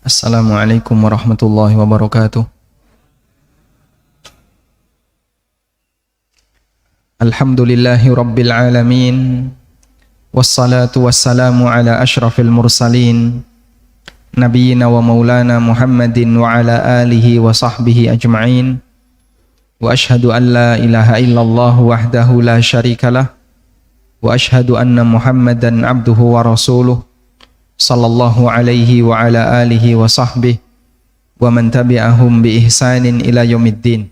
Assalamualaikum warahmatullahi wabarakatuh. Alhamdulillahi rabbil alamin. Wassalatu wassalamu ala ashrafil mursalin Nabiyyina wa maulana Muhammadin wa ala alihi wa sahbihi ajma'in. Wa ashhadu an la ilaha illallah wahdahu la syarikalah. Wa ashhadu anna Muhammadan abduhu wa rasuluh sallallahu alaihi wa ala alihi wa sahbihi wa man tabi'ahum bi ihsanin ila yaumiddin.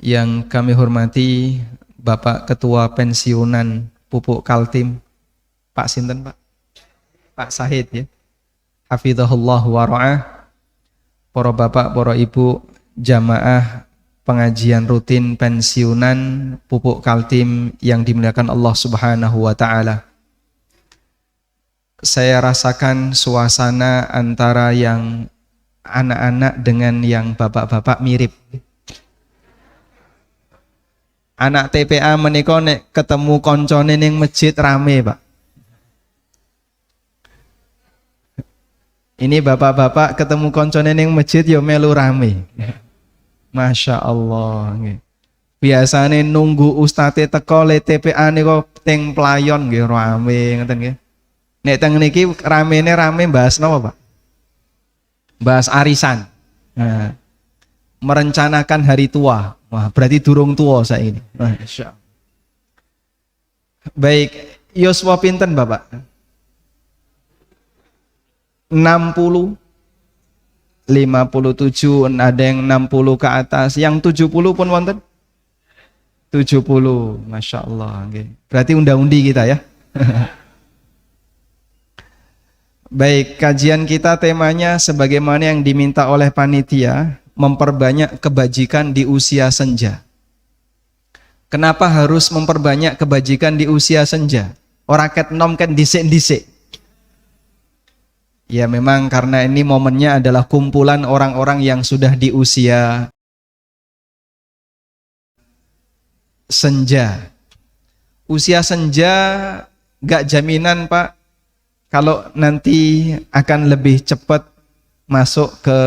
Yang kami hormati Bapak Ketua Pensiunan Pupuk Kaltim, Pak Sinten Pak? Pak Sahid ya. Hafizahullah wa ra'ah. Para bapak, para ibu jamaah pengajian rutin pensiunan Pupuk Kaltim yang dimuliakan Allah Subhanahu wa taala. Saya rasakan suasana antara yang anak-anak dengan yang bapak-bapak mirip. Anak TPA menika nek ketemu koncone ning masjid rame, Pak. Ini bapak-bapak ketemu koncone ning masjid ya melu rame. Masya Allah. Biasane nunggu ustate teko le TPA niku teng playon nggih rame ngoten nggih. Nek teng niki rame bahas napa, Pak? Bahas arisan. Nah, merencanakan hari tua. Wah, berarti durung tua saya ini. Masya Allah. Baik, yuswa pinten, Bapak? 60, 57, ada yang 60 ke atas, yang 70 pun wonten? 70, Masya Allah. Berarti unda-undi kita ya. Baik, kajian kita temanya sebagaimana yang diminta oleh panitia, memperbanyak kebajikan di usia senja. Kenapa harus memperbanyak kebajikan di usia senja? Ora ket nom ket dhisik-dhisik. Ya memang karena ini momennya adalah kumpulan orang-orang yang sudah di usia senja. Usia senja gak jaminan, Pak, kalau nanti akan lebih cepat masuk ke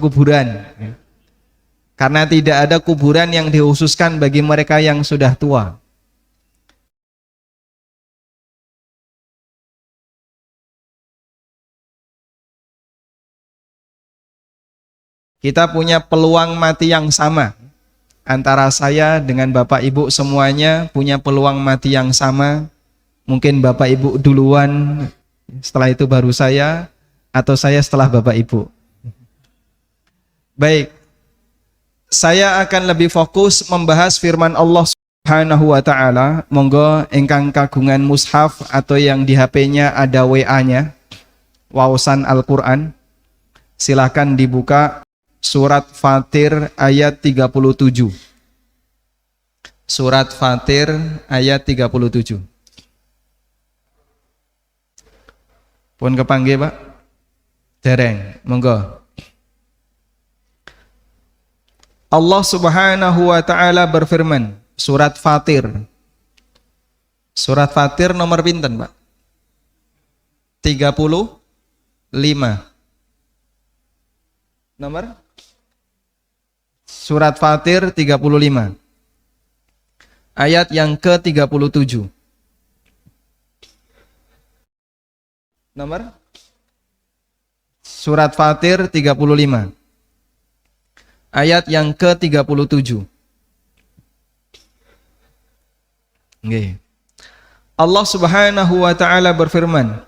kuburan. Karena tidak ada kuburan yang dikhususkan bagi mereka yang sudah tua. Kita punya peluang mati yang sama. Antara saya dengan Bapak Ibu semuanya punya peluang mati yang sama. Mungkin Bapak Ibu duluan, setelah itu baru saya, atau saya setelah Bapak Ibu. Baik, saya akan lebih fokus membahas firman Allah Subhanahu wa taala. Monggo engkang kagungan mushaf atau yang di HP-nya ada WA-nya, wawasan Al-Qur'an. Silakan dibuka surat Fatir ayat 37. Surat Fatir ayat 37. Pun kepanggih, Pak? Dereng, monggo. Allah Subhanahu wa taala berfirman, surat Fatir. Surat Fatir nomor pinten, Pak? 35. Nomor? Surat Fatir 35. Ayat yang ke-37. Nomor? Surat Fatir 35. Ayat yang ke-37. Nggih. Allah Subhanahu wa taala berfirman,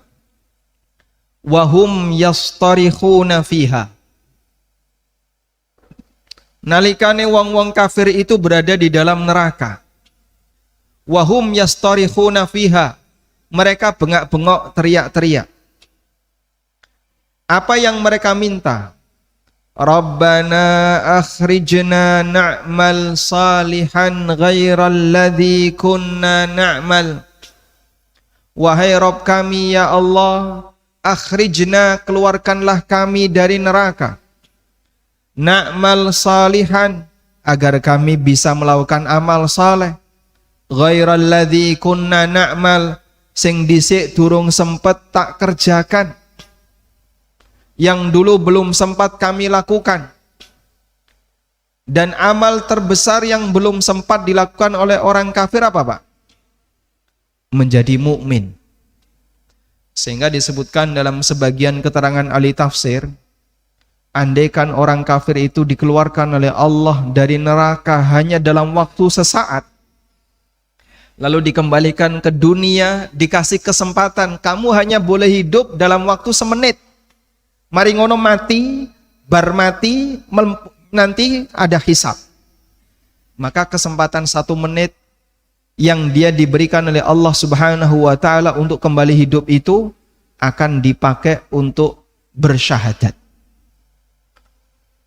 "Wa hum yastarikhuna fiha." Nalikane wong-wong kafir itu berada di dalam neraka. Wa hum yastarikhuna fiha. Mereka bengak-bengok, teriak-teriak. Apa yang mereka minta? Rabbana akhrijna na'mal salihan ghairal ladzi kunna na'mal. Wahai Rabb kami ya Allah, akhrijna, keluarkanlah kami dari neraka. Na'mal salihan, agar kami bisa melakukan amal saleh. Ghairal ladzi kunna na'mal, sing dhisik durung sempet tak kerjakan, yang dulu belum sempat kami lakukan. Dan amal terbesar yang belum sempat dilakukan oleh orang kafir apa, Pak? Menjadi mukmin. Sehingga disebutkan dalam sebagian keterangan ahli tafsir, andaikan orang kafir itu dikeluarkan oleh Allah dari neraka hanya dalam waktu sesaat, lalu dikembalikan ke dunia, dikasih kesempatan, kamu hanya boleh hidup dalam waktu semenit. Mari ngono mati, bar mati, nanti ada hisab. Maka kesempatan 1 menit yang dia diberikan oleh Allah Subhanahu wa ta'ala untuk kembali hidup itu akan dipakai untuk bersyahadat.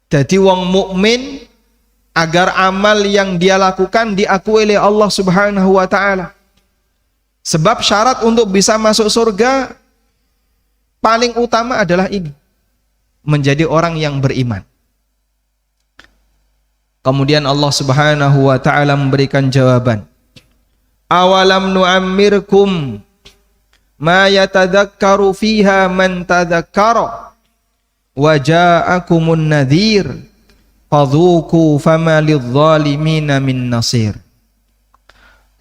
Jadi wong mukmin agar amal yang dia lakukan diakui oleh Allah Subhanahu wa ta'ala. Sebab syarat untuk bisa masuk surga paling utama adalah ini, menjadi orang yang beriman. Kemudian Allah Subhanahu wa ta'ala memberikan jawaban. Awalam nu'ammirkum ma yatadakkaru fiha man tadakkara wa ja'akumun nadhir fadhuku fama lidh-dhalimina min nasir.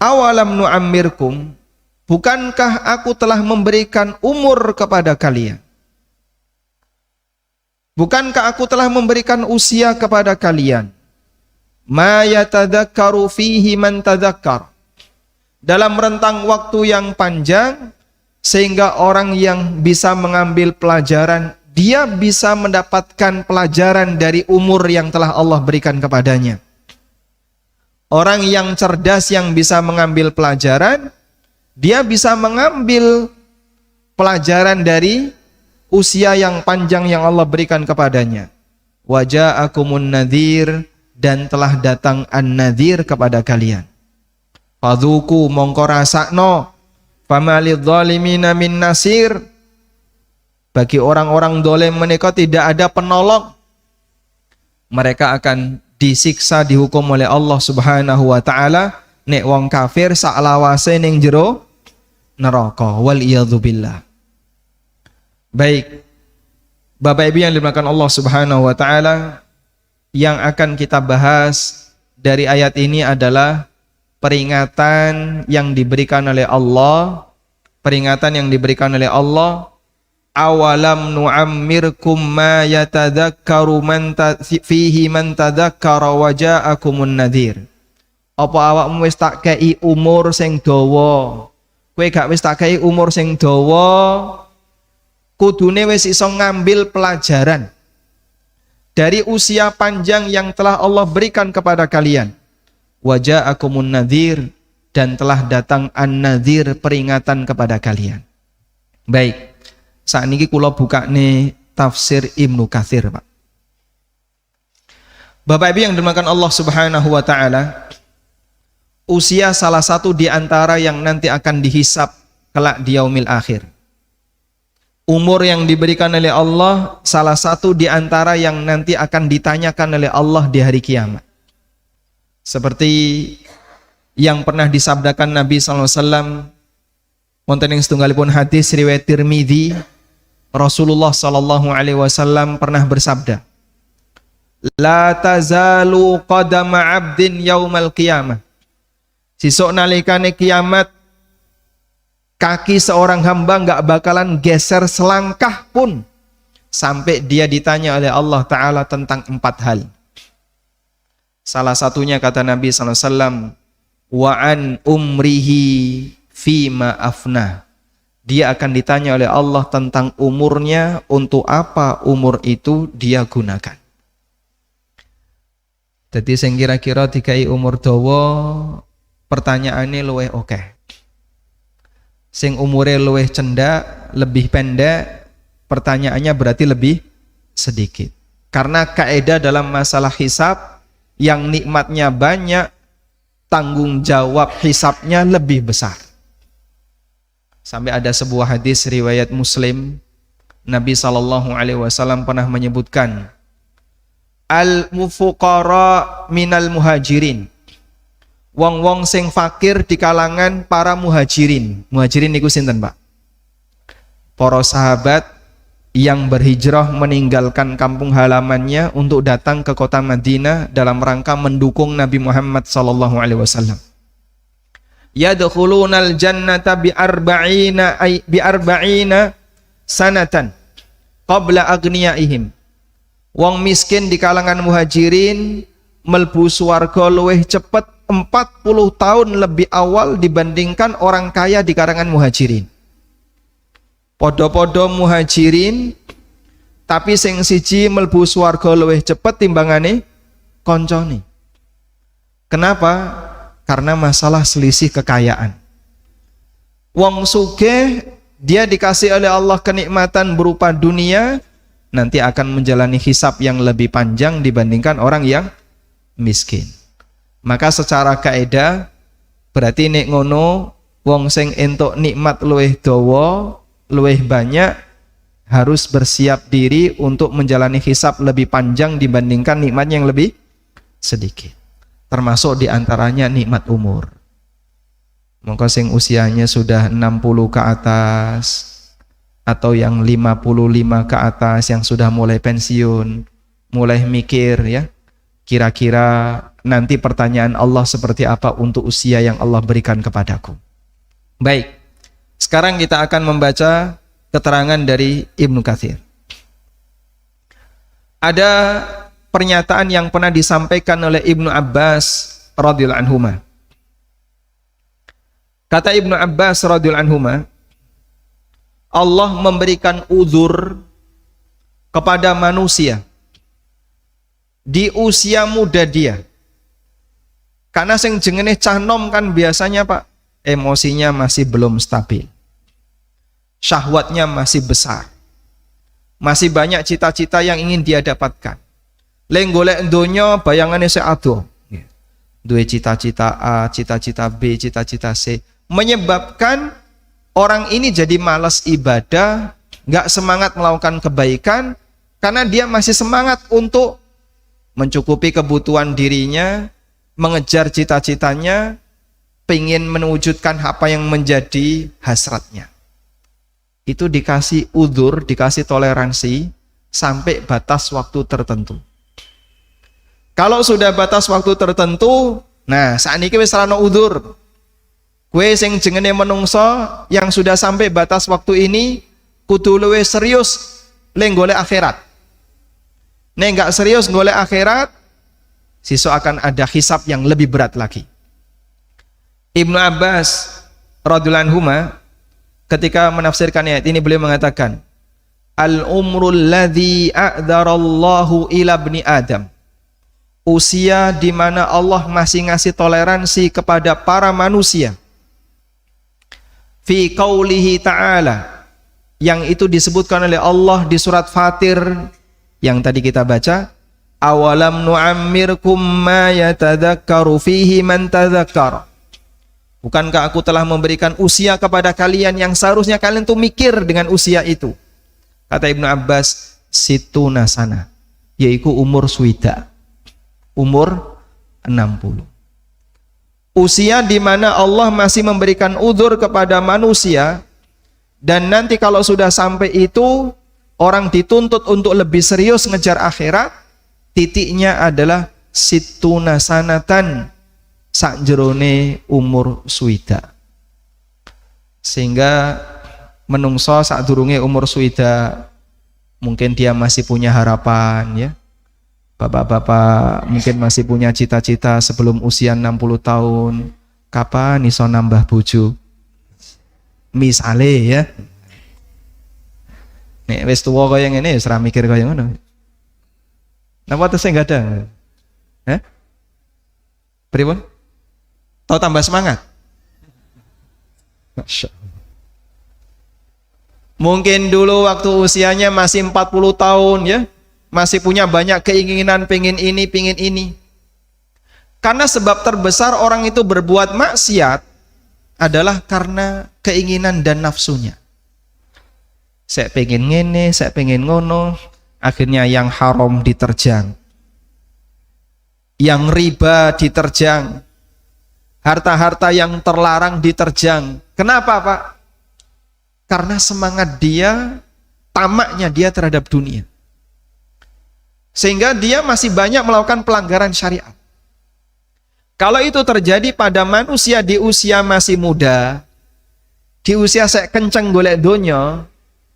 Awalam nu'ammirkum, bukankah aku telah memberikan umur kepada kalian? Bukankah aku telah memberikan usia kepada kalian? Ma yatadakkaru fihi man tadakkar, dalam rentang waktu yang panjang sehingga orang yang bisa mengambil pelajaran, dia bisa mendapatkan pelajaran dari umur yang telah Allah berikan kepadanya. Orang yang cerdas yang bisa mengambil pelajaran, dia bisa mengambil pelajaran dari usia yang panjang yang Allah berikan kepadanya. Wa ja'akumun nadhir, dan telah datang an-nadhir kepada kalian. Fadhuku mongko rasakno, fama lidh-dhalimina min nasir, bagi orang-orang dolim menika tidak ada penolong. Mereka akan disiksa, dihukum oleh Allah Subhanahu wa ta'ala. Nek wong kafir sak lawase ning jero neraka, wal iyadzubillah. Baik, Bapak Ibu yang dimuliakan Allah Subhanahu wa ta'ala, yang akan kita bahas dari ayat ini adalah peringatan yang diberikan oleh Allah. Peringatan yang diberikan oleh Allah, awalam nu'ammirkum ma yatadakkaru fihi man tadakkara wa ja'akumun nadhir. Apa awakmu wis tak kei umur sing dawa? Kowe gak wis tak kei umur sing dawa, kudune wis iso ngambil pelajaran dari usia panjang yang telah Allah berikan kepada kalian. Wa ja'akumun nadhir, dan telah datang an-nadhir, peringatan kepada kalian. Baik, saat ini kula buka nih tafsir Ibnu Katsir, Pak. Bapak Ibu yang dimuliakan Allah Subhanahu wa ta'ala, usia salah satu di antara yang nanti akan dihisab kelak di yaumil akhir. Umur yang diberikan oleh Allah salah satu di antara yang nanti akan ditanyakan oleh Allah di hari kiamat. Seperti yang pernah disabdakan Nabi SAW, wonten ing setunggalipun hadis riwayat Tirmidzi, Rasulullah SAW pernah bersabda, la tazalu qadama abdin yaumal qiyamah, sesuk nalikane kiamat kaki seorang hamba enggak bakalan geser selangkah pun sampai dia ditanya oleh Allah Ta'ala tentang 4 hal. Salah satunya kata Nabi SAW, wa an umrihi fima afnah, dia akan ditanya oleh Allah tentang umurnya, untuk apa umur itu dia gunakan. Jadi sing kira-kira dikai umur dawa, pertanyaannya luwih oke. Sing umure luwih cendak, lebih pendek, pertanyaannya berarti lebih sedikit. Karena kaidah dalam masalah hisab, yang nikmatnya banyak, tanggung jawab hisabnya lebih besar. Sampai ada sebuah hadis riwayat Muslim, Nabi SAW pernah menyebutkan, al-mufuqara minal muhajirin, wong-wong sing fakir di kalangan para muhajirin. Muhajirin niku sinten, Pak? Para sahabat yang berhijrah meninggalkan kampung halamannya untuk datang ke kota Madinah dalam rangka mendukung Nabi Muhammad sallallahu alaihi wasallam. Yadkhulunal jannata bi arba'ina sanatan qabla agniyaihim. Wong miskin di kalangan muhajirin melbu swarga luwih cepet 40 tahun lebih awal dibandingkan orang kaya di kalangan muhajirin. Podo-podo muhajirin tapi sing siji melbu swarga luwih cepet timbangane koncone. Kenapa? Karena masalah selisih kekayaan. Wong sugih dia dikasih oleh Allah kenikmatan berupa dunia, nanti akan menjalani hisab yang lebih panjang dibandingkan orang yang miskin. Maka secara kaidah berarti nek ngono wong sing entuk nikmat luwih dawa, luwih banyak, harus bersiap diri untuk menjalani hisab lebih panjang dibandingkan nikmat yang lebih sedikit. Termasuk diantaranya nikmat umur. Maka sing usianya sudah 60 ke atas atau yang 55 ke atas yang sudah mulai pensiun, mulai mikir ya, kira-kira nanti pertanyaan Allah seperti apa untuk usia yang Allah berikan kepadaku. Baik, sekarang kita akan membaca keterangan dari Ibnu Katsir. Ada pernyataan yang pernah disampaikan oleh Ibnu Abbas radhiyallahu anhuma. Kata Ibnu Abbas radhiyallahu anhuma, Allah memberikan uzur kepada manusia di usia muda dia. Karena sing jenenge cah nom kan biasanya Pak, emosinya masih belum stabil. Syahwatnya masih besar. Masih banyak cita-cita yang ingin dia dapatkan. Leng golek donya bayangane sik ado. Duwe cita-cita A, cita-cita B, cita-cita C, menyebabkan orang ini jadi malas ibadah, nggak semangat melakukan kebaikan karena dia masih semangat untuk mencukupi kebutuhan dirinya, mengejar cita-citanya, pengen mewujudkan apa yang menjadi hasratnya. Itu dikasih udzur, dikasih toleransi sampai batas waktu tertentu. Kalau sudah batas waktu tertentu, nah saiki wis ora ono udzur. Kowe sing jenenge menungso yang sudah sampai batas waktu ini kudu luwih serius leng golek akhirat. Nek enggak serius golek akhirat, sesuk akan ada hisab yang lebih berat lagi. Ibnu Abbas radhiyallahu anhuma ketika menafsirkan ayat ini beliau mengatakan, al-umrul ladzi a'dzarallahu ila ibni Adam. Usia di mana Allah masih ngasih toleransi kepada para manusia. Fi qaulihi ta'ala, yang itu disebutkan oleh Allah di surat Fatir yang tadi kita baca, awalam nu'ammirkum ma yatadzakkaru fihi man tadzakkar. Bukankah aku telah memberikan usia kepada kalian yang seharusnya kalian tuh mikir dengan usia itu? Kata Ibnu Abbas, situna sana, yaitu umur swida, umur 60. Usia di mana Allah masih memberikan udzur kepada manusia, dan nanti kalau sudah sampai itu orang dituntut untuk lebih serius ngejar akhirat, titiknya adalah situna sanatan, sakjerone umur swida. Sehingga menungso sakdurunge umur swida mungkin dia masih punya harapan ya. Bapak-bapak mungkin masih punya cita-cita sebelum usia 60 tahun, kapan iso nambah bojo? Misale ya. Nek wis tuwa kaya ngene wis ora mikir kaya ngono. Napa tesih enggak ada? Hah? Pripun? Tahu tambah semangat? Masya Allah. Mungkin dulu waktu usianya masih 40 tahun ya, masih punya banyak keinginan, pengen ini. Karena sebab terbesar orang itu berbuat maksiat adalah karena keinginan dan nafsunya. Saya pengen ngene, saya pengen ngono, akhirnya yang haram diterjang, yang riba diterjang, harta-harta yang terlarang diterjang. Kenapa, Pak? Karena semangat dia, tamaknya dia terhadap dunia. Sehingga dia masih banyak melakukan pelanggaran syariat. Kalau itu terjadi pada manusia di usia masih muda, di usia sek kenceng golek donya,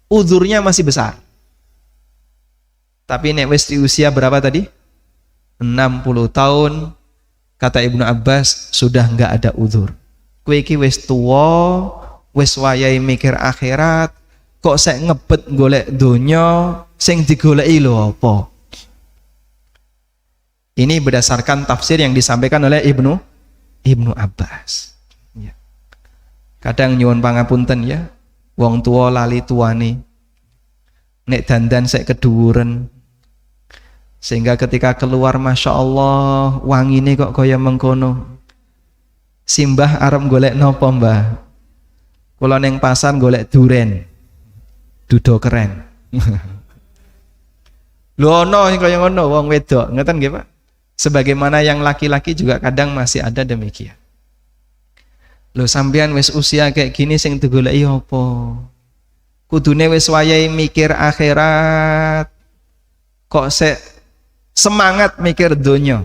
uzurnya masih besar. Tapi nek wis di usia berapa tadi? 60 tahun, kata Ibnu Abbas, sudah enggak ada uzur. Kowe iki wis tuwa, wis wayahe mikir akhirat, kok sek ngebet golek donya, sing digoleki lho apa? Ini berdasarkan tafsir yang disampaikan oleh Ibnu Abbas. Ya. Kadang nyuwun pangapunten ya, wong tua lali tuane, nek dandan sek keduren, sehingga ketika keluar masya Allah wangine kok kaya mengkono. Simbah arep golek nopo mbah? Kula ning pasar golek duren, dudo keren. Lho ono kaya ngono wong wedok, ngeten nggih Pak? Sebagaimana yang laki-laki juga kadang masih ada demikian. Loh sampean wis usia kayak gini sing digoleki apa? Kudune wis wayahe mikir akhirat. Kok semangat mikir donya.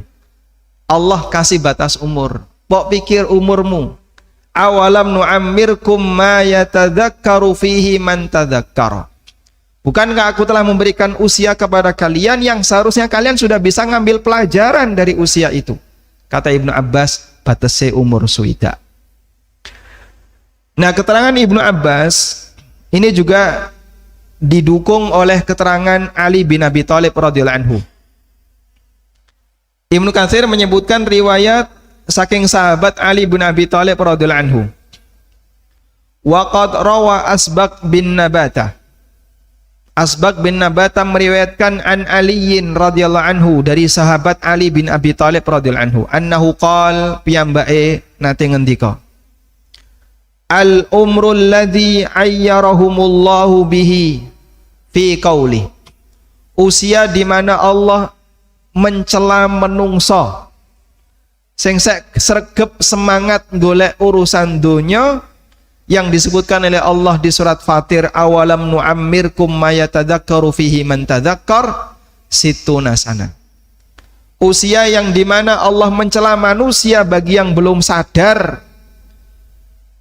Allah kasih batas umur. Pok pikir umurmu. Awalam nu'ammirkum ma yatadzakkaru fihi man tadzakkara. Bukankah aku telah memberikan usia kepada kalian yang seharusnya kalian sudah bisa ngambil pelajaran dari usia itu? Kata Ibnu Abbas, batase umur suida. Nah, keterangan Ibnu Abbas ini juga didukung oleh keterangan Ali bin Abi Thalib radhiyallahu anhu. Ibnu Katsir menyebutkan riwayat saking sahabat Ali bin Abi Thalib radhiyallahu anhu. Wa qad rawa Asbaq bin Nabatah. Asbaq bin Nabatah meriwayatkan an Aliyin radhiyallahu anhu dari sahabat Ali bin Abi Thalib radhiyallahu anhu annahu qal piyambake nate ngendika al umrul ladzi ayyarahumullahu bihi fi qauli, usia di mana Allah mencela menungso sing sregep semangat golek urusan donya yang disebutkan oleh Allah di surat Fatir, awalam nu'ammirkum ma yatadzakkaru fihi man tadzakkar situna sana. Usia yang dimana Allah mencela manusia bagi yang belum sadar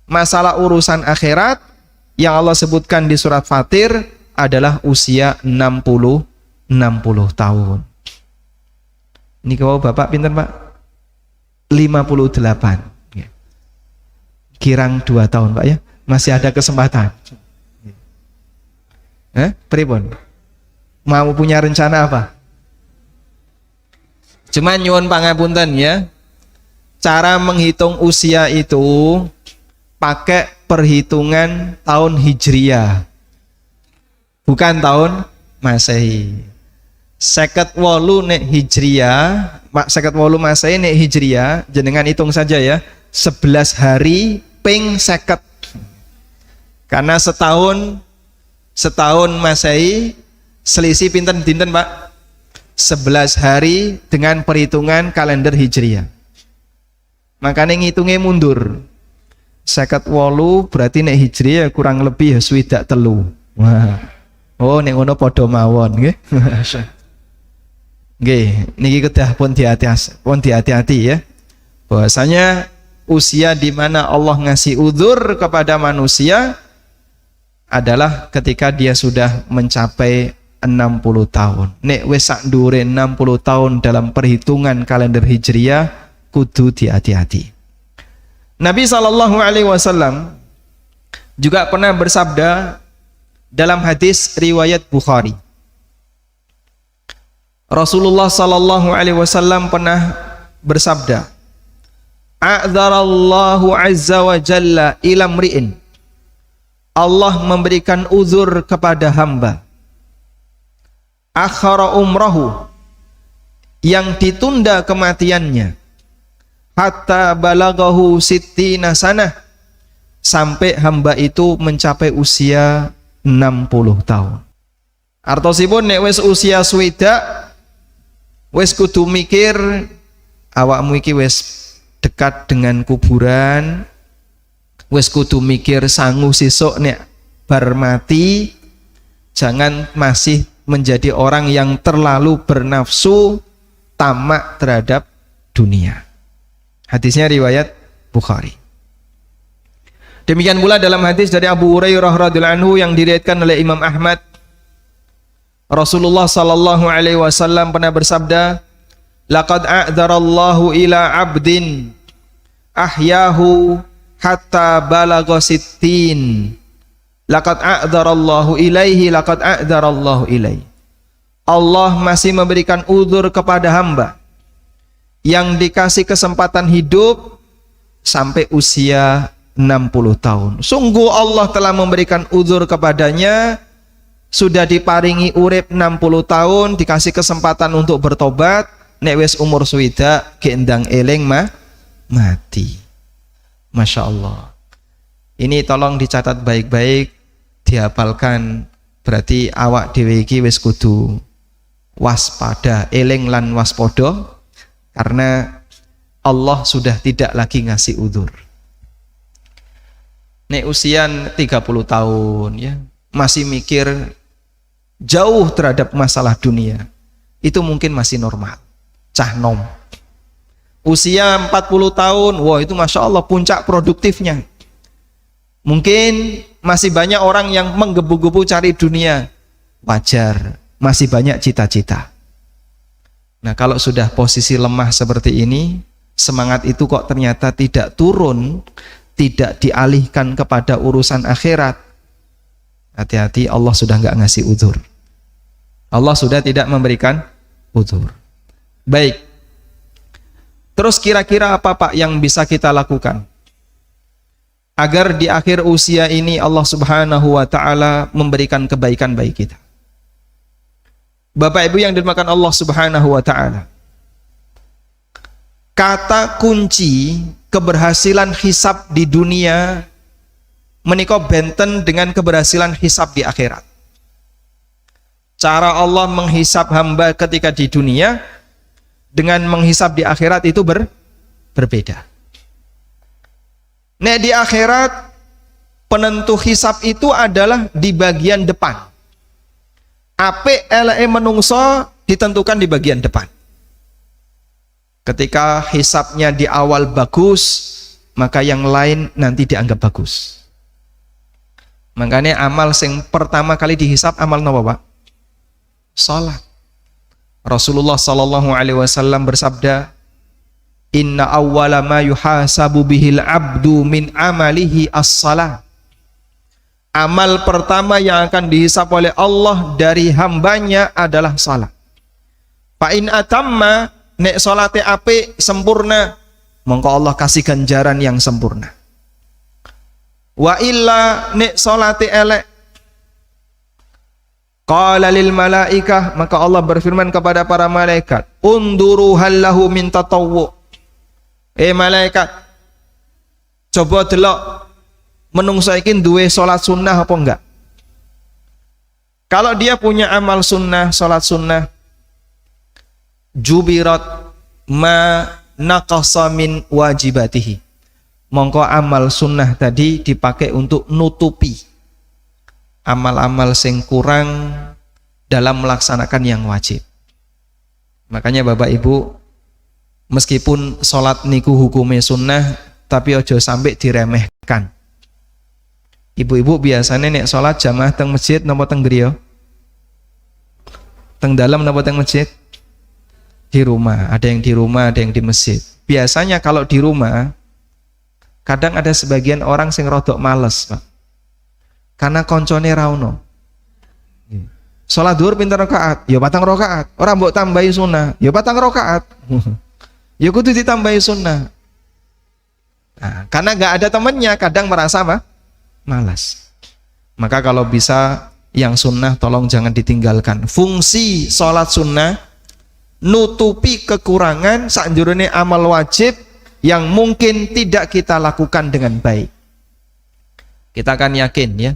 masalah urusan akhirat yang Allah sebutkan di surat Fatir adalah usia 60 tahun. Ini kalau Bapak pinten Pak? 58. Kirang 2 tahun Pak ya, masih ada kesempatan. Pripun? Mau punya rencana apa? Cuma nyuwun pangapunten ya, cara menghitung usia itu pakai perhitungan tahun Hijriah, bukan tahun Masehi. 58 nek Hijriah, 58 Masehi nek Hijriah, jenengan hitung saja ya, 11 hari ping 50. Karena setahun Masehi selisih pinten dinten Pak? 11 hari dengan perhitungan kalender Hijriah. Makanya ngitungnya mundur. 58 berarti nek Hijriah kurang lebih ya swidak telu. Wah. Oh nek ngono padha mawon nggih. Nggih, niki kedah pun hati-hati ya. Bahwasanya usia di mana Allah ngasih udzur kepada manusia adalah ketika dia sudah mencapai 60 tahun. Nek wis sak ndure 60 tahun dalam perhitungan kalender Hijriah kudu hati-hati. Nabi SAW juga pernah bersabda dalam hadis riwayat Bukhari. Rasulullah SAW pernah bersabda, a'dzarallahu azza wa jalla ila mri'in. Allah memberikan uzur kepada hamba. Akhara umrahu, yang ditunda kematiannya. Hatta balagahu sittina sanah, sampai hamba itu mencapai usia 60 tahun. Artosipun nek wis usia swidak, wis kudu mikir awakmu iki wis dekat dengan kuburan, wis kudu mikir sangu sesuk nek bar mati, jangan masih menjadi orang yang terlalu bernafsu tamak terhadap dunia. Hadisnya riwayat Bukhari. Demikian pula dalam hadis dari Abu Hurairah radhiyallahu anhu yang diriwayatkan oleh Imam Ahmad, Rasulullah sallallahu alaihi wasallam pernah bersabda, laqad a'dzarallahu ila 'abdin ahyahu hatta balagha sittin. Laqad a'dzarallahu ilaihi, laqad a'dzarallahu ilaihi. Allah masih memberikan uzur kepada hamba yang dikasih kesempatan hidup sampai usia 60 tahun. Sungguh Allah telah memberikan uzur kepadanya, sudah diparingi urip 60 tahun, dikasih kesempatan untuk bertobat, nek wis umur swidak gendang eling mati. Masya Allah. Ini tolong dicatat baik-baik, dihafalkan. Berarti awak dhewe iki wis kudu waspada, eling lan waspada, karena Allah sudah tidak lagi ngasih uzur. Nek usia 30 tahun ya, masih mikir jauh terhadap masalah dunia, itu mungkin masih normal, cah nom. Usia 40 tahun, wah itu Masya Allah puncak produktifnya. Mungkin masih banyak orang yang menggebu-gebu cari dunia, wajar, masih banyak cita-cita. Nah kalau sudah posisi lemah seperti ini, semangat itu kok ternyata tidak turun, tidak dialihkan kepada urusan akhirat, hati-hati, Allah sudah nggak ngasih uzur. Allah sudah tidak memberikan uzur. Baik. Terus kira-kira apa Pak yang bisa kita lakukan agar di akhir usia ini Allah Subhanahu wa taala memberikan kebaikan bagi kita? Bapak Ibu yang dimuliakan Allah Subhanahu wa taala, kata kunci keberhasilan hisab di dunia menika benten dengan keberhasilan hisab di akhirat. Cara Allah menghisab hamba ketika di dunia dengan menghisab di akhirat itu berbeda. Nek di akhirat penentu hisab itu adalah di bagian depan. Apik eleke menungso ditentukan di bagian depan. Ketika hisabnya di awal bagus, maka yang lain nanti dianggap bagus. Makanya amal yang pertama kali dihisab amal napa Pak? Salat. Rasulullah sallallahu alaihi wasallam bersabda, inna awwala ma yuhasabu bihil abdu min amalihi as-salah. Amal pertama yang akan dihisab oleh Allah dari hambanya adalah salat. Fa in atamma, nek salate apik sempurna, mongko Allah kasih ganjaran yang sempurna. Wa illa, nek salate elek, qala lil malaikah, maka Allah berfirman kepada para malaikat, unduru hallahu min tatawwu. Malaikat, coba delok menungso iki duwe salat sunnah apa enggak? Kalau dia punya amal sunnah, salat sunnah, jubirat ma naqasa min wajibatihi, mongko amal sunnah tadi dipakai untuk nutupi amal-amal sing kurang dalam melaksanakan yang wajib. Makanya Bapak Ibu, meskipun sholat niku hukumnya sunnah, tapi ojo sampai diremehkan. Ibu-ibu biasanya nek sholat jamaah teng masjid napa teng griya? Teng dalam napa teng masjid? Di rumah. Ada yang di rumah, ada yang di masjid. Biasanya kalau di rumah, kadang ada sebagian orang sing rodok males Pak, karena koncone ra ono. Salat zuhur pinten rakaat? Ya 4 rakaat. Ora mbok tambahi sunnah, ya 4 rakaat. Ya kudu ditambahi sunnah. Nah, karena nggak ada temannya, kadang merasa malas. Maka kalau bisa yang sunnah tolong jangan ditinggalkan. Fungsi sholat sunnah nutupi kekurangan sakjroning amal wajib yang mungkin tidak kita lakukan dengan baik. Kita akan yakin ya,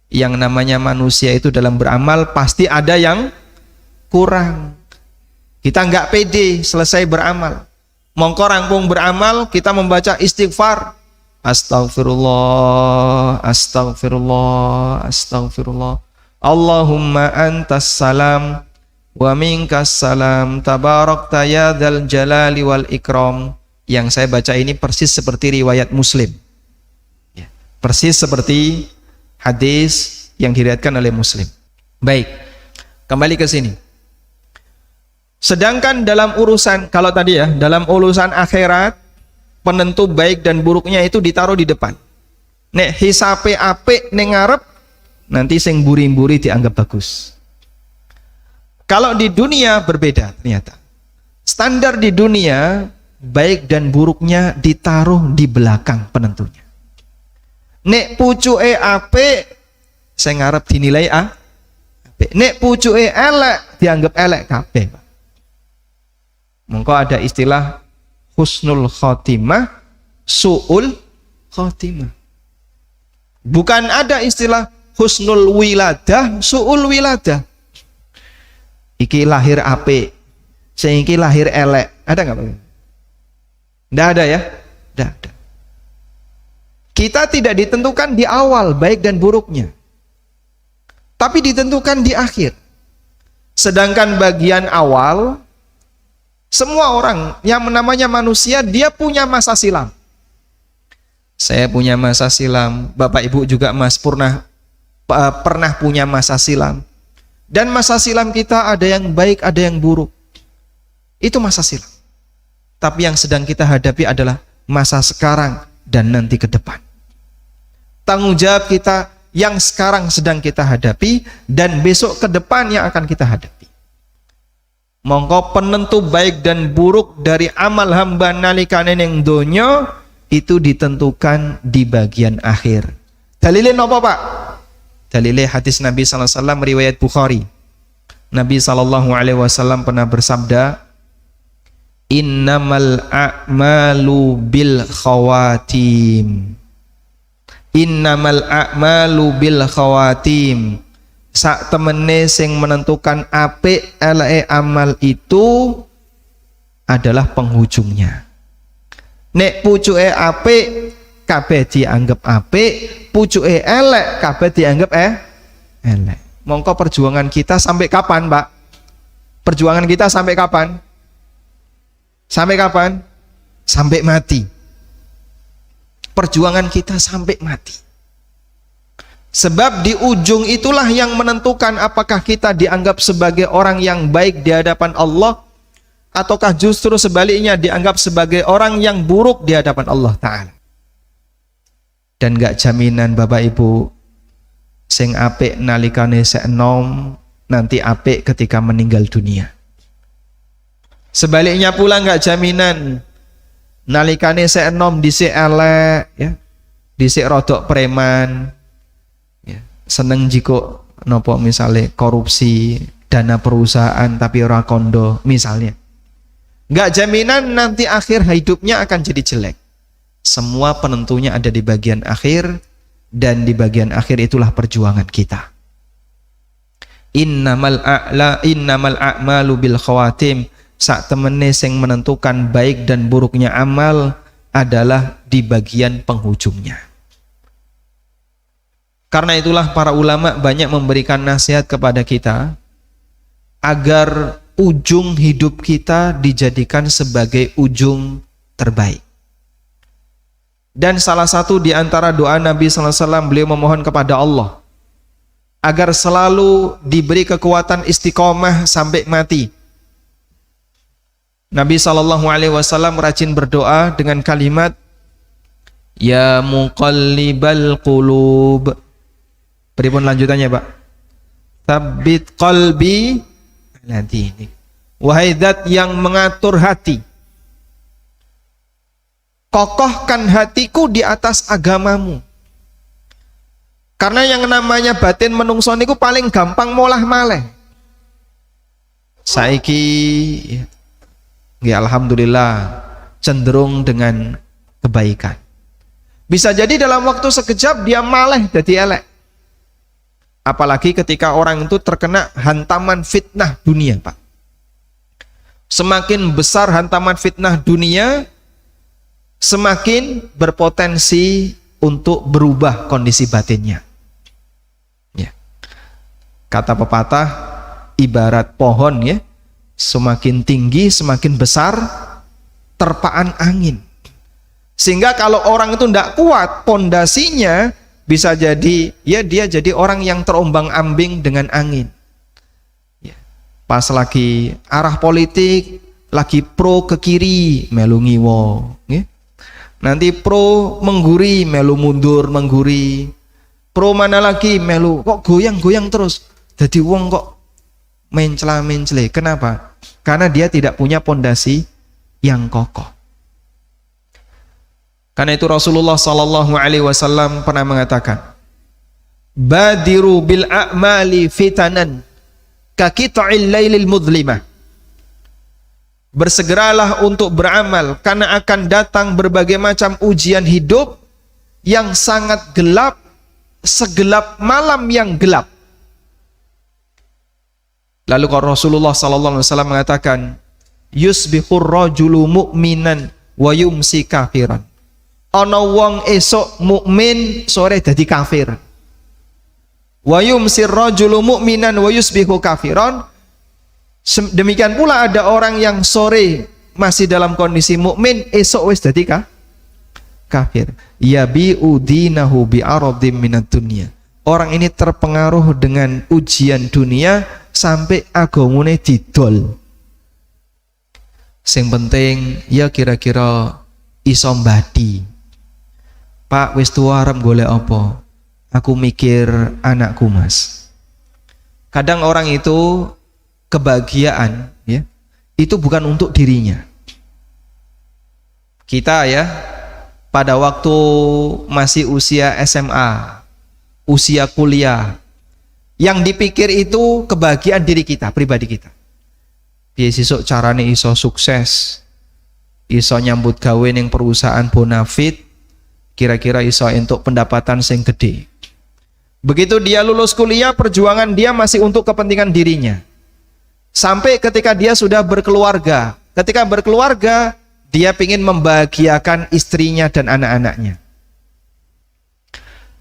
yang namanya manusia itu dalam beramal pasti ada yang kurang. Kita nggak pede selesai beramal, Mongko rampung beramal, kita membaca istighfar. Astaghfirullah, astaghfirullah, astaghfirullah. Allahumma antas salam wa minkas salam, tabarakta ya dzal jalali wal ikram. Yang saya baca ini persis seperti riwayat Muslim. Ya, persis seperti hadis yang diriwayatkan oleh Muslim. Baik, kembali ke sini. Sedangkan dalam urusan, kalau tadi ya, dalam urusan akhirat, penentu baik dan buruknya itu ditaruh di depan. Nek hisape apik ning ngarep, nanti sing buri-buri dianggap bagus. Kalau di dunia berbeda ternyata. Standar di dunia, baik dan buruknya ditaruh di belakang penentunya. Nek pucuke apik, sing ngarep dinilai apik. Nek pucuke elek, dianggap elek kabeh. Mengko ada istilah husnul khotimah, su'ul khotimah. Bukan ada istilah husnul wiladah, su'ul wiladah. Iki lahir apik, sing iki lahir elek. Ada nggak Pak? Nggak ada ya? Nggak ada. Kita tidak ditentukan di awal baik dan buruknya, tapi ditentukan di akhir. Sedangkan bagian awal, semua orang yang namanya manusia, dia punya masa silam. Saya punya masa silam, Bapak Ibu juga pernah punya masa silam. Dan masa silam kita ada yang baik, ada yang buruk. Itu masa silam. Tapi yang sedang kita hadapi adalah masa sekarang dan nanti ke depan. Tanggung jawab kita yang sekarang sedang kita hadapi dan besok ke depan yang akan kita hadapi. Mongko penentu baik dan buruk dari amal hamba nalikane ning donya itu ditentukan di bagian akhir. Dalilnya apa Pak? Dalilnya hadis Nabi sallallahu alaihi wasallam riwayat Bukhari. Nabi sallallahu alaihi wasallam pernah bersabda, "Innamal a'malu bil khawatim." Innamal a'malu bil khawatim. Sak temene sing menentukan apik eleke amal itu adalah penghujungnya. Nek pucuke apik kabeh dianggap apik, pucuke elek kabeh dianggap elek. Mongko perjuangan kita sampai kapan, Pak? Perjuangan kita sampai kapan? Sampai kapan? Sampai mati. Perjuangan kita sampai mati. Sebab di ujung itulah yang menentukan apakah kita dianggap sebagai orang yang baik di hadapan Allah, ataukah justru sebaliknya dianggap sebagai orang yang buruk di hadapan Allah Ta'ala. Dan gak jaminan Bapak Ibu, sing apik nalikane sek enom, nanti apik ketika meninggal dunia. Sebaliknya pula gak jaminan nalikane sek enom dhisik elek, ya, dhisik rodok preman, seneng jiko nopo misalnya korupsi dana perusahaan tapi ora kondo misalnya. Nggak jaminan nanti akhir hidupnya akan jadi jelek. Semua penentunya ada di bagian akhir, dan di bagian akhir itulah perjuangan kita. Innamal a'malu bil khawatim. Sak temene sing menentukan baik dan buruknya amal adalah di bagian penghujungnya. Karena itulah para ulama banyak memberikan nasihat kepada kita agar ujung hidup kita dijadikan sebagai ujung terbaik. Dan salah satu di antara doa Nabi sallallahu alaihi wasallam, beliau memohon kepada Allah agar selalu diberi kekuatan istiqomah sampai mati. Nabi sallallahu alaihi wasallam rajin berdoa dengan kalimat ya muqallibal qulub. Pripun lanjutannya, Pak? Tsabbit qalbi ala dinik. Wahai zat yang mengatur hati, kokohkan hatiku di atas agamamu. Karena yang namanya batin menungso niku paling gampang molah maleh. Saiki ya alhamdulillah cenderung dengan kebaikan. Bisa jadi dalam waktu sekejap dia maleh jadi elek. Apalagi ketika orang itu terkena hantaman fitnah dunia, Pak. Semakin besar hantaman fitnah dunia, semakin berpotensi untuk berubah kondisi batinnya. Ya. Kata pepatah, ibarat pohon ya, semakin tinggi, semakin besar terpaan angin. Sehingga kalau orang itu tidak kuat pondasinya, bisa jadi ya dia jadi orang yang terombang-ambing dengan angin. Pas lagi arah politik, lagi pro ke kiri, melu ngiwo. Nanti pro mengguri, melu mundur, mengguri. Pro mana lagi, melu kok goyang-goyang terus. Jadi wong kok mencela-mencele. Kenapa? Karena dia tidak punya pondasi yang kokoh. Karena itu Rasulullah SAW pernah mengatakan, Badiru bil a'mali fitanan kakita'il lailil mudlimah. Bersegeralah untuk beramal, karena akan datang berbagai macam ujian hidup yang sangat gelap, segelap malam yang gelap. Lalu kalau Rasulullah SAW mengatakan, yusbihur rajulu mu'minan wa yumsi kafiran. Ana wong esok mukmin, sore dadi kafir. Wa yumsir rajulu mu'minan wa yusbihu kafiran. Demikian pula ada orang yang sore masih dalam kondisi mukmin, esok wis dadi kafir. Yabi'u dinahu bi'aradim minad dunya. Orang ini terpengaruh dengan ujian dunia sampai agamane didol. Sing penting ya kira-kira iso mbadi. Pak wis tuwa arep golek apa? Aku mikir anakku, Mas. Kadang orang itu kebahagiaan ya, itu bukan untuk dirinya. Kita ya pada waktu masih usia SMA, usia kuliah, yang dipikir itu kebahagiaan diri kita, pribadi kita. Piye sesuk carane iso sukses, iso nyambut gawe ning perusahaan bonafit, kira-kira iso entuk pendapatan sing gede. Begitu dia lulus kuliah, perjuangan dia masih untuk kepentingan dirinya. Sampai ketika dia sudah berkeluarga. Ketika berkeluarga, dia ingin membahagiakan istrinya dan anak-anaknya.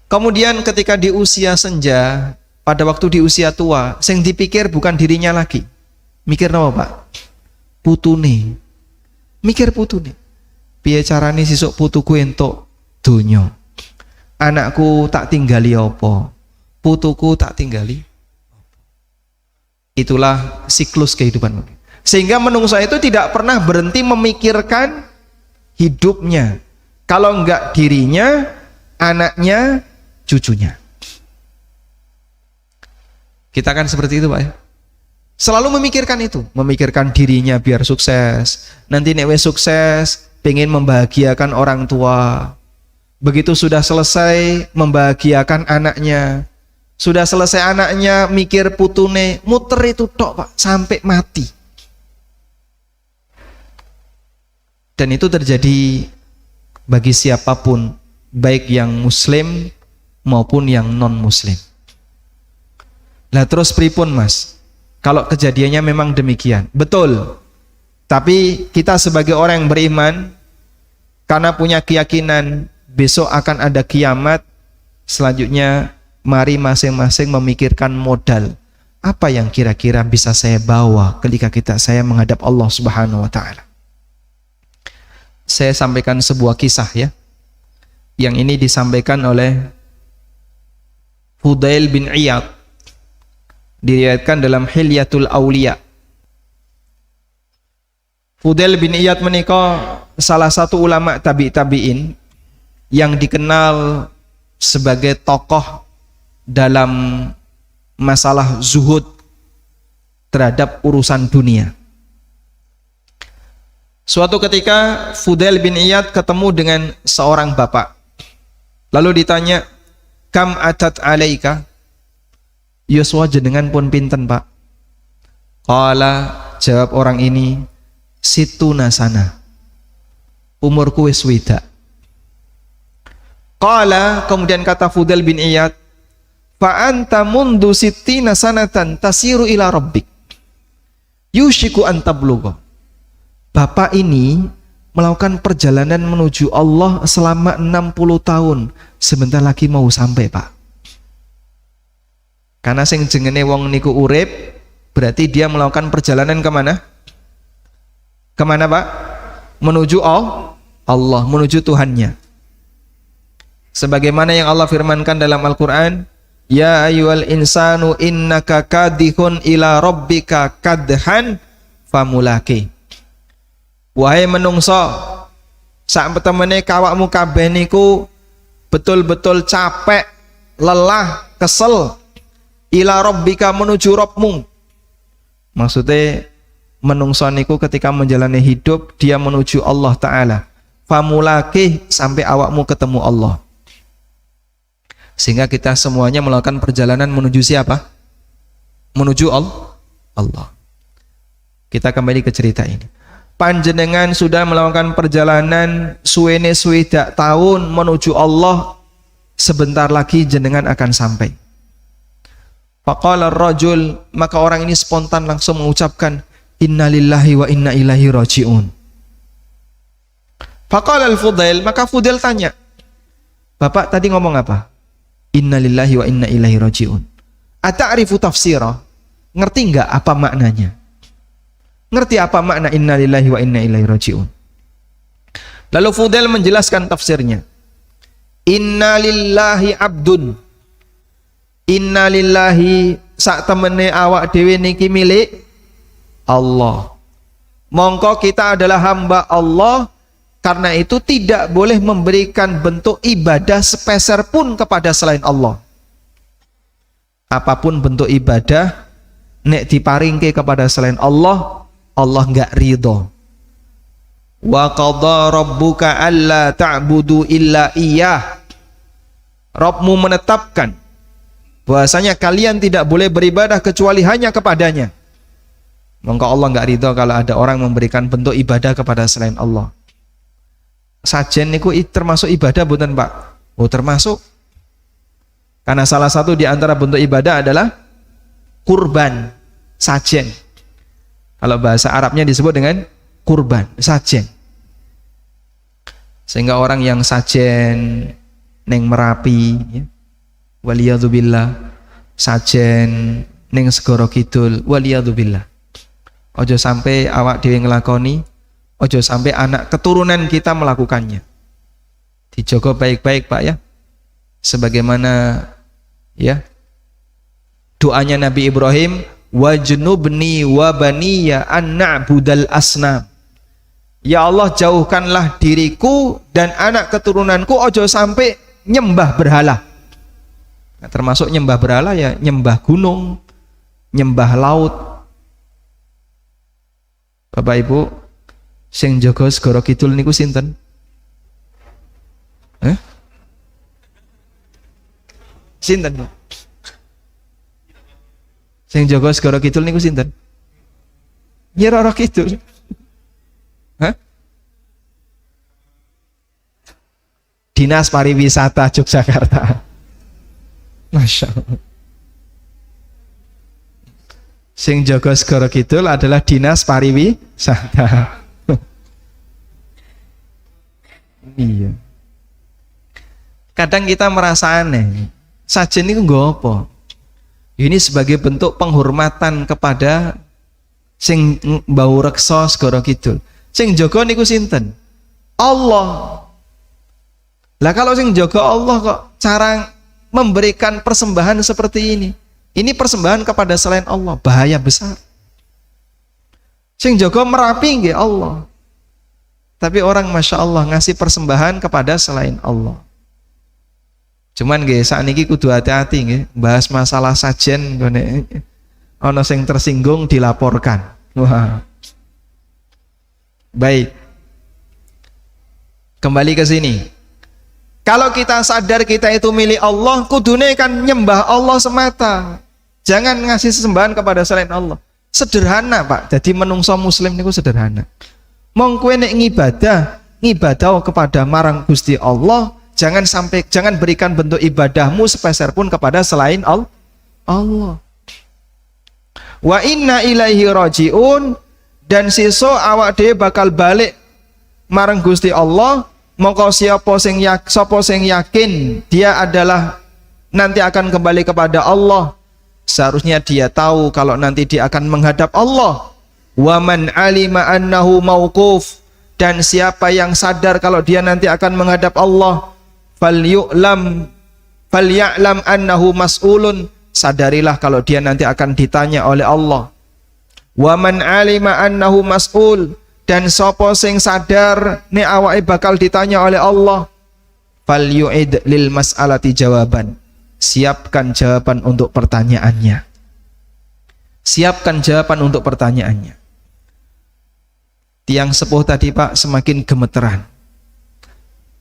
Kemudian ketika di usia senja, pada waktu di usia tua, yang dipikir bukan dirinya lagi. Mikir apa, Pak? Putune. Mikir putune. Piye carane sesuk putuku entuk donya. Anakku tak tinggali apa? Putuku tak tinggali. Itulah siklus kehidupan. Sehingga menungso itu tidak pernah berhenti memikirkan hidupnya. Kalau enggak dirinya, anaknya, cucunya. Kita kan seperti itu, Pak ya. Selalu memikirkan itu, memikirkan dirinya biar sukses. Nanti nek wis sukses, pengen membahagiakan orang tua. Begitu sudah selesai membahagiakan anaknya, sudah selesai anaknya mikir putune, muter itu tok, Pak, sampai mati. Dan itu terjadi bagi siapapun, baik yang muslim maupun yang non muslim. Lah terus pripun, Mas? Kalau kejadiannya memang demikian, betul. Tapi kita sebagai orang yang beriman, karena punya keyakinan besok akan ada kiamat, selanjutnya mari masing-masing memikirkan modal. Apa yang kira-kira bisa saya bawa ketika saya menghadap Allah Subhanahu wa taala. Saya sampaikan sebuah kisah ya. Yang ini disampaikan oleh Fudail bin Iyad. Diriwayatkan dalam Hilyatul Auliya. Fudail bin Iyad menika salah satu ulama tabi'in yang dikenal sebagai tokoh dalam masalah zuhud terhadap urusan dunia. Suatu ketika Fudail bin Iyad ketemu dengan seorang bapak. Lalu ditanya, "Kam atat alaika?" Yuswa jenengan pun pinten, Pak? Qala, jawab orang ini, situna sana. Umurku wis swidak. Qala, kemudian kata Fudail bin Iyad, fa anta mundu sittina sanatan tasiru ila rabbik. Yushiku an tablugha. Bapak ini melakukan perjalanan menuju Allah selama 60 tahun. Sebentar lagi mau sampai, Pak. Karena sing jengene wong niku urip, berarti dia melakukan perjalanan kemana? Kemana, Pak? Menuju Allah, menuju Tuhannya. Sebagaimana yang Allah firmankan dalam Al-Quran, ya ayyuhal insanu innaka kadihun ila rabbika kadhan famulaki. Wahai menungso, sak temene kawakmu kabeh niku betul-betul capek, lelah, kesel, ila rabbika menuju Rabbmu. Maksudnya menungso niku ketika menjalani hidup dia menuju Allah Ta'ala. Famulaki, sampai awakmu ketemu Allah. Sehingga kita semuanya melakukan perjalanan menuju siapa? Menuju Allah. Kita kembali ke cerita ini. Panjenengan sudah melakukan perjalanan suwene swidak tahun menuju Allah, sebentar lagi jenengan akan sampai. Faqala ar-rajul, maka orang ini spontan langsung mengucapkan innalillahi wa inna ilaihi raji'un. Faqala al-Fudail, maka Fudail tanya, Bapak tadi ngomong apa? Innalillahi wa inna ilaihi raji'un. Ata'rifu tafsirah? Ngerti enggak apa maknanya? Ngerti apa makna innalillahi wa inna ilaihi raji'un? Lalu Fudail menjelaskan tafsirnya. Innalillahi abdun. Innalillahi sak temene awak dhewe niki milik Allah. Mongko kita adalah hamba Allah, karena itu tidak boleh memberikan bentuk ibadah sepeser pun kepada selain Allah. Apapun bentuk ibadah nek diparingke kepada selain Allah, Allah enggak ridho. Wa qadha rabbuka alla ta'budu illa iyyah. Rabbmu menetapkan bahwasanya kalian tidak boleh beribadah kecuali hanya kepadanya. Maka Allah enggak ridho kalau ada orang memberikan bentuk ibadah kepada selain Allah. Sajen niku termasuk ibadah bukan, Pak? Oh, termasuk. Karena salah satu di antara bentuk ibadah adalah kurban, sajen. Kalau bahasa Arabnya disebut dengan kurban, sajen. Sehingga orang yang sajen neng Merapi, ya, waliyadzubillah, sajen neng Segoro Kidul, waliyadzubillah. Ojo sampai awak dhewe nglakoni, ojo sampai anak keturunan kita melakukannya. Dijogo baik-baik, Pak, ya. Sebagaimana ya doanya Nabi Ibrahim, wajnubni wa baniya an na'budal asnam. Ya Allah, jauhkanlah diriku dan anak keturunanku ojo sampai nyembah berhala. Nah, termasuk nyembah berhala ya nyembah gunung, nyembah laut. Bapak Ibu, sing jaga Segoro Kidul niku sinten? Sinten? Sing jaga Segoro Kidul niku sinten? Ya Roro Kidul. Dinas Pariwisata Yogyakarta. Masya Allah. Sing jaga Segoro Kidul adalah Dinas Pariwisata. Iya. Kadang kita merasa aneh. Sajen ini nggo apa? Ini sebagai bentuk penghormatan kepada sing bau reksa Segoro Kidul. Sing jaga niku sinten? Allah. Lah kalau sing jaga Allah kok cara memberikan persembahan seperti ini? Ini persembahan kepada selain Allah, bahaya besar. Sing jaga Merapi nggih Allah. Tapi orang Masya Allah ngasih persembahan kepada selain Allah. Cuman nggih sakniki kudu hati-hati nggih, bahas masalah sajen ngene ana sing tersinggung dilaporkan. Wah. Baik. Kembali ke sini. Kalau kita sadar kita itu milik Allah, kudune kan nyembah Allah semata. Jangan ngasih sesembahan kepada selain Allah. Sederhana, Pak. Jadi menungso muslim niku sederhana. Mong kowe nek ngibadah kepada marang Gusti Allah, jangan berikan bentuk ibadahmu sepeser pun kepada selain Allah. Wa inna ilaihi raji'un, dan sesuk awak dhewe bakal balik marang Gusti Allah. Mongko sapa sing yakin dia adalah nanti akan kembali kepada Allah, seharusnya dia tahu kalau nanti dia akan menghadap Allah. Wa man alima annahu mauquf, dan siapa yang sadar kalau dia nanti akan menghadap Allah, falya'lam annahu mas'ulun, sadarilah kalau dia nanti akan ditanya oleh Allah. Wa man alima annahu mas'ul, dan sapa sing sadar nek awake bakal ditanya oleh Allah, falyu'id lil mas'alati jawaban, siapkan jawaban untuk pertanyaannya. Siapkan jawaban untuk pertanyaannya. Tiang sepuh tadi Pak semakin gemeteran,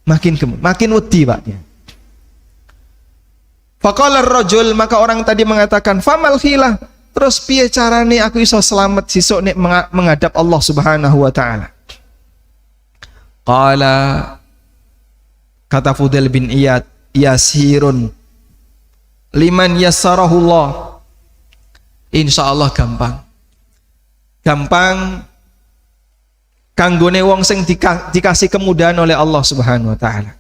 makin wedi Pak. Faqala ar-rajul, maka orang tadi mengatakan, famal khilah, terus piye carane aku iso selamat sesuk nek menghadap Allah Subhanahu wa taala. Qala, kata Fudail bin Iyad, yasirun liman yassarahullah, insyaallah gampang. Gampang kanggone wong sing dikasih kemudahan oleh Allah Subhanahu wa taala.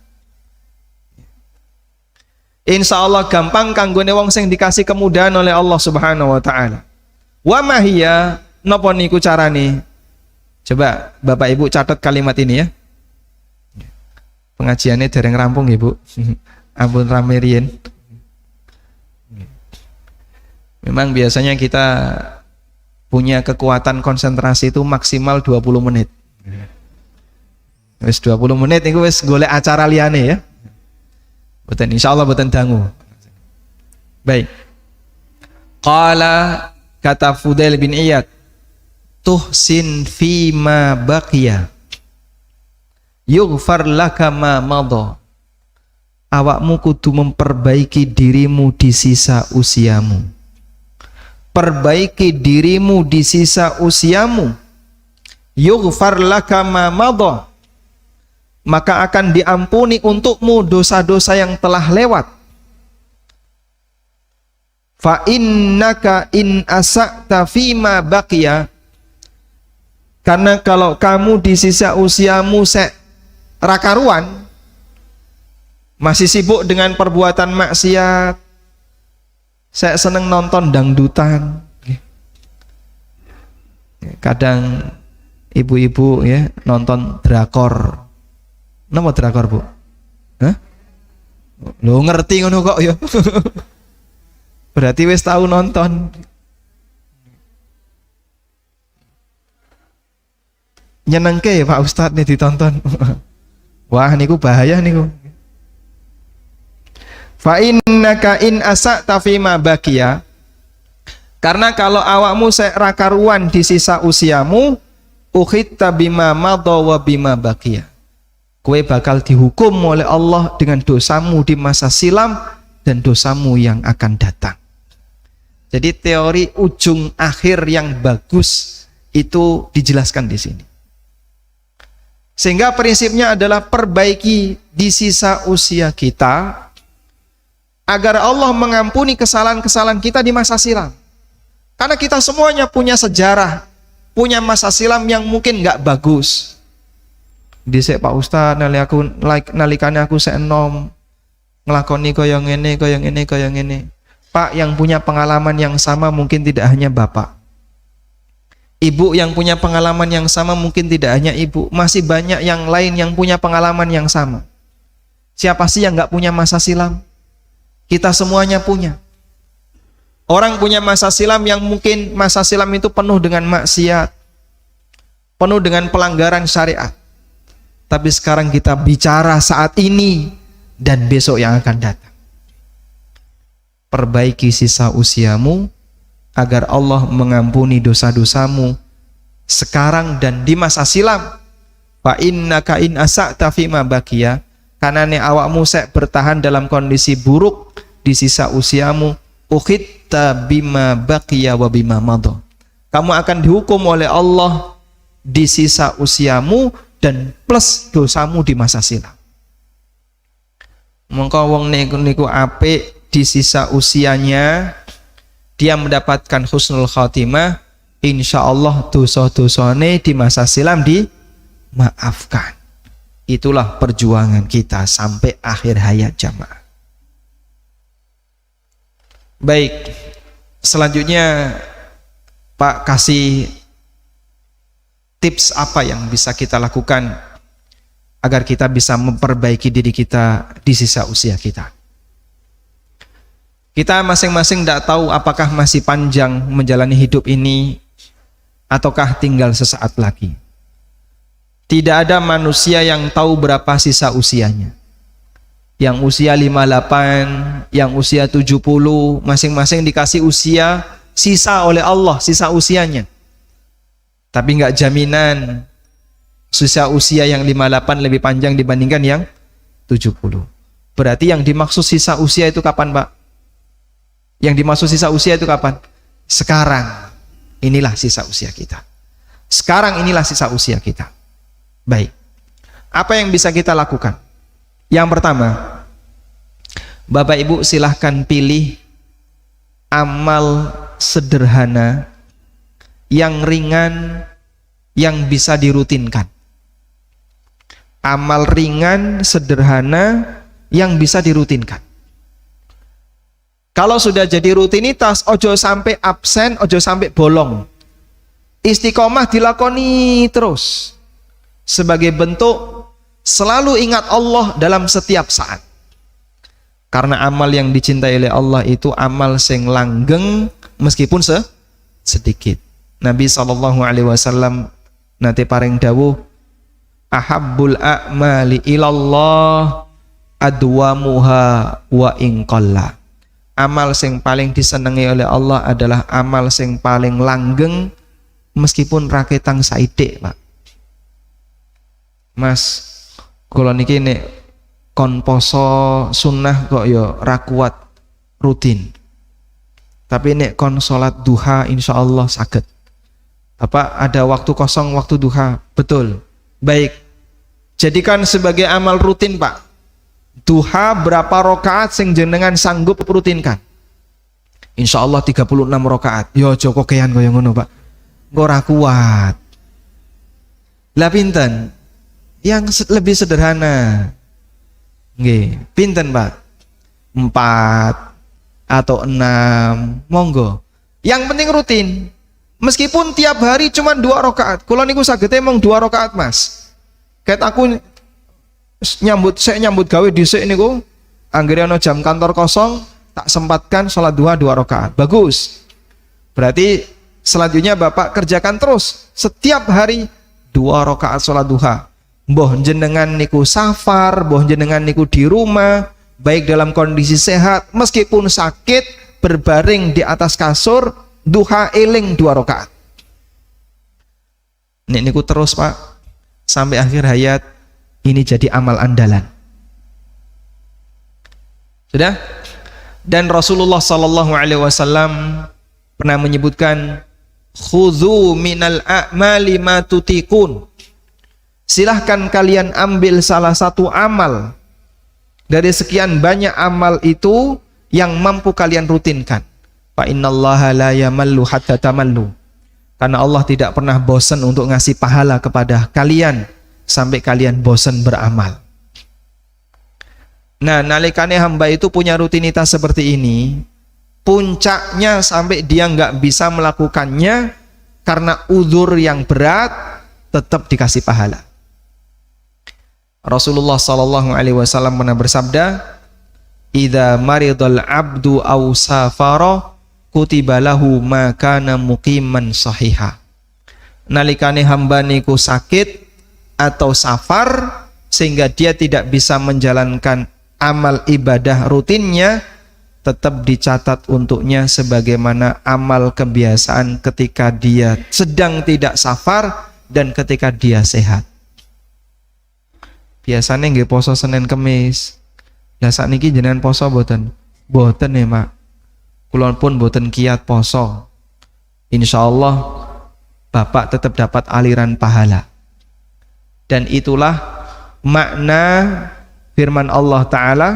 Insyaallah gampang kanggone wong sing dikasih kemudahan oleh Allah Subhanahu wa taala. Wa mahiya, napa niku carane? Coba Bapak Ibu catat kalimat ini ya. Pengajiannya dereng rampung Ibu. Ampun rame riyen. Memang biasanya kita punya kekuatan konsentrasi itu maksimal 20 menit. Wis 20 menit niku wis golek acara liyane ya. Boten, insyaallah boten dangu. Baik. Qala, kata Fudail bin Iyad, tuhsin fima baqiya yughfar laka ma madha. Awakmu kudu memperbaiki dirimu di sisa usiamu. Perbaiki dirimu di sisa usiamu. Yughfar laka ma madha, maka akan diampuni untukmu dosa-dosa yang telah lewat. Fa innaka in asa'ta fima baqiya, karena kalau kamu di sisa usiamu rakaruan, masih sibuk dengan perbuatan maksiat, saya seneng nonton dangdutan, kadang ibu-ibu ya nonton drakor. Nama drakor Bu? Hah? Lo ngerti ngono kok ya? Berarti wis tahu nonton. Nyenengke ya Pak Ustadz nih ditonton. Wah niku bahaya niku. Fa innaka in asa'ta fima baqiya, karena kalau awakmu rakaruan di sisa usiamu, ukhitta bima madha wa bima baqiya, kowe bakal dihukum oleh Allah dengan dosamu di masa silam dan dosamu yang akan datang. Jadi teori ujung akhir yang bagus itu dijelaskan di sini. Sehingga prinsipnya adalah perbaiki di sisa usia kita agar Allah mengampuni kesalahan-kesalahan kita di masa silam. Karena kita semuanya punya sejarah, punya masa silam yang mungkin nggak bagus. Dhisik Pak Ustaz nalikane aku sek enom nglakoni kaya ngene. Pak, yang punya pengalaman yang sama mungkin tidak hanya Bapak. Ibu yang punya pengalaman yang sama mungkin tidak hanya ibu, masih banyak yang lain yang punya pengalaman yang sama. Siapa sih yang nggak punya masa silam? Kita semuanya punya. Orang punya masa silam yang mungkin masa silam itu penuh dengan maksiat, penuh dengan pelanggaran syariat. Tapi sekarang kita bicara saat ini dan besok yang akan datang. Perbaiki sisa usiamu agar Allah mengampuni dosa-dosamu sekarang dan di masa silam. Fa innaka in asa'ta fima baqiya, karena awakmu bertahan dalam kondisi buruk di sisa usiamu, ukhitta bima baqiya wa bima madha, kamu akan dihukum oleh Allah di sisa usiamu dan plus dosamu di masa silam. Mongko wong niku apik di sisa usianya, dia mendapatkan husnul khatimah, insya Allah dosa-dosane di masa silam dimaafkan. Itulah perjuangan kita sampai akhir hayat jamaah. Baik, selanjutnya Pak kasih tips apa yang bisa kita lakukan agar kita bisa memperbaiki diri kita di sisa usia kita. Kita masing-masing tidak tahu apakah masih panjang menjalani hidup ini ataukah tinggal sesaat lagi. Tidak ada manusia yang tahu berapa sisa usianya. Yang usia 58, yang usia 70, masing-masing dikasih usia sisa oleh Allah, sisa usianya. Tapi nggak jaminan sisa usia yang 58 lebih panjang dibandingkan yang 70. Berarti yang dimaksud sisa usia itu kapan, Pak? Yang dimaksud sisa usia itu kapan? Sekarang. Inilah sisa usia kita. Sekarang inilah sisa usia kita. Baik. Apa yang bisa kita lakukan? Yang pertama, Bapak Ibu silahkan pilih amal sederhana yang ringan yang bisa dirutinkan. Amal ringan sederhana yang bisa dirutinkan. Kalau sudah jadi rutinitas, ojo sampai absen, ojo sampai bolong. Istiqomah dilakoni terus sebagai bentuk selalu ingat Allah dalam setiap saat. Karena amal yang dicintai oleh Allah itu amal sing langgeng meskipun sedikit. Nabi SAW nate paring dawuh, ahabbul a'mali ilallah adwamuha wa inqalla. Amal sing paling disenangi oleh Allah adalah amal sing paling langgeng meskipun raketang saidik, Pak. Mas, kalau niki nek kon poso sunnah kok ya ra kuat rutin. Tapi nek kon salat duha insya Allah saged. Bapak ada waktu kosong waktu duha, betul. Baik. Jadikan sebagai amal rutin, Pak. Duha berapa rakaat sing jenengan sanggup rutinkan? Insya Allah 36 rakaat. Yo Joko kean kaya ngono, Pak. Engko ora kuat. Lah pinten? Yang lebih sederhana. Nggih, pinten, Pak? 4 atau 6, monggo. Yang penting rutin. Meskipun tiap hari cuma 2 rakaat. Kula niku sagete mung 2 rakaat, Mas. Kayak aku saya nyambut gawe dhisik niku, anggere ana jam kantor kosong, tak sempatkan sholat duha 2 rakaat. Bagus. Berarti selanjutnya Bapak kerjakan terus setiap hari 2 rakaat sholat duha. Mbah jenengan niku safar, mbah jenengan niku di rumah, baik dalam kondisi sehat, meskipun sakit, berbaring di atas kasur, duha eling 2 rakaat. Nek niku terus, Pak, sampai akhir hayat, ini jadi amal andalan. Sudah? Dan Rasulullah SAW pernah menyebutkan, khudhu minal a'mali ma tutiqun. Silahkan kalian ambil salah satu amal dari sekian banyak amal itu yang mampu kalian rutinkan. Fa innallaha la yamallu hatta tamallu. Karena Allah tidak pernah bosan untuk ngasih pahala kepada kalian sampai kalian bosan beramal. Nah, nalikane hamba itu punya rutinitas seperti ini, puncaknya sampai dia nggak bisa melakukannya karena uzur yang berat, tetap dikasih pahala. Rasulullah SAW pernah bersabda, "Idza maridal abdu aw safara kutiba lahu ma kana muqiman sahiha." Nalikane hamba niku sakit atau safar sehingga dia tidak bisa menjalankan amal ibadah rutinnya, tetap dicatat untuknya sebagaimana amal kebiasaan ketika dia sedang tidak safar dan ketika dia sehat. Biasanya nggih poso Senin Kemis. Lah sakniki jenengan poso mboten? Mboten ya, Mak. Kula pun mboten kiat poso. Insyaallah Bapak tetap dapat aliran pahala. Dan itulah makna firman Allah Ta'ala,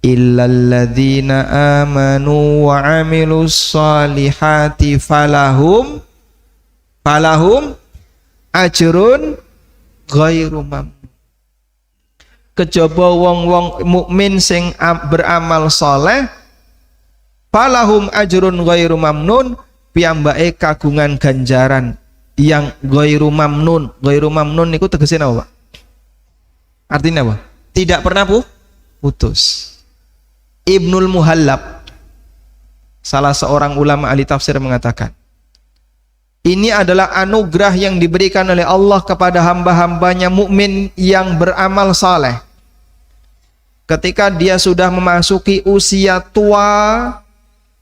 illalladzina amanu wa amilus salihati falahum falahum ajrun ghairu mamnun. Kejaba wong-wong mukmin sing beramal saleh, falahum ajrun ghairu mamnun, piyambake kagungan ganjaran yang ghairu mamnun. Ghairu mamnun niku tegese napa, Pak? Artinya apa? Tidak pernah putus. Ibnul Muhallab, salah seorang ulama ahli tafsir, mengatakan ini adalah anugerah yang diberikan oleh Allah kepada hamba-hambanya mukmin yang beramal saleh. Ketika dia sudah memasuki usia tua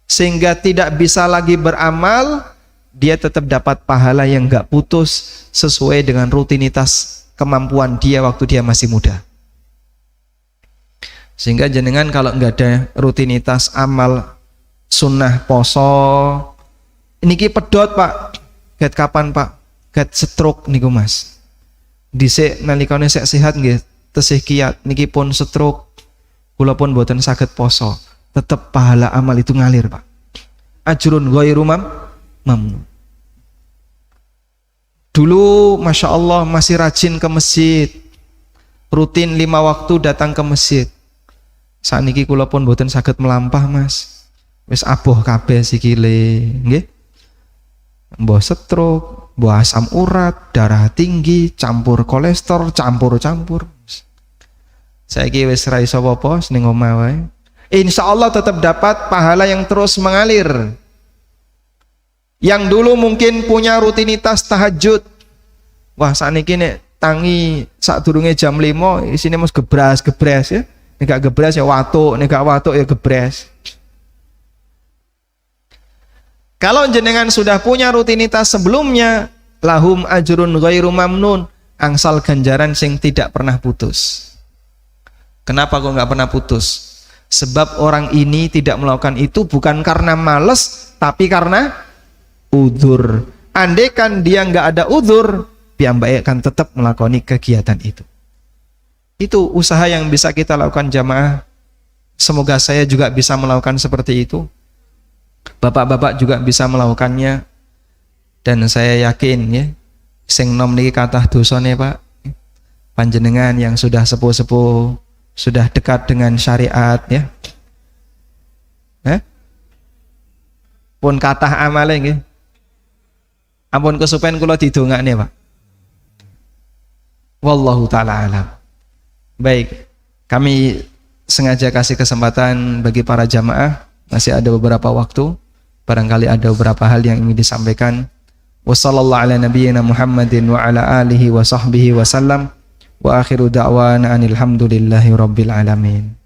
sehingga tidak bisa lagi beramal, dia tetap dapat pahala yang gak putus sesuai dengan rutinitas kemampuan dia waktu dia masih muda. Sehingga jenengan kalau nggak ada rutinitas amal sunnah poso, niki pedot Pak, ket kapan Pak? Ket stroke niku Mas. Dhisik nalikane sek sehat nggih tesih kiat, niki pun stroke. Kula pun mboten saged poso, tetep pahala amal itu ngalir Pak. Ajrun ghairu mamnun. Dulu Masya Allah masih rajin ke masjid, rutin 5 waktu datang ke masjid. Saniki kula pun mboten saged melampah Mas, wis aboh kabeh sikile, nggih. Mbah stroke, mbah asam urat, darah tinggi, campur kolesterol, campur-campur. Saiki wis ra iso apa-apa ning omah wae. Insyaallah tetap dapat pahala yang terus mengalir. Yang dulu mungkin punya rutinitas tahajud, wah sakniki nek tangi sadurunge jam 5 isine mesti gebras ya. Nek gak gebras ya watuk, nek gak watuk ya gebras. Kalau jenengan sudah punya rutinitas sebelumnya, lahum ajrun ghairu mamnun, angsal ganjaran sing tidak pernah putus. Kenapa kok nggak pernah putus? Sebab orang ini tidak melakukan itu bukan karena males, tapi karena udzur. Andai kan dia nggak ada udzur, piyambake akan tetap melakoni kegiatan itu. Itu usaha yang bisa kita lakukan jamaah. Semoga saya juga bisa melakukan seperti itu. Bapak-bapak juga bisa melakukannya. Dan saya yakin ya, sing nom niki kathah dosane Pak. Panjenengan yang sudah sepuh-sepuh, sudah dekat dengan syariat ya. Pun kathah amale nggih. Ampun kesupen kula didongakne Pak. Wallahu taala alam. Baik, kami sengaja kasih kesempatan bagi para jamaah, masih ada beberapa waktu, barangkali ada beberapa hal yang ingin disampaikan. Wassallallahu ala nabiyyina Muhammadin wa ala alihi wa sahbihi wa sallam. Wa akhiru da'wana anil hamdulillahi rabbil alamin.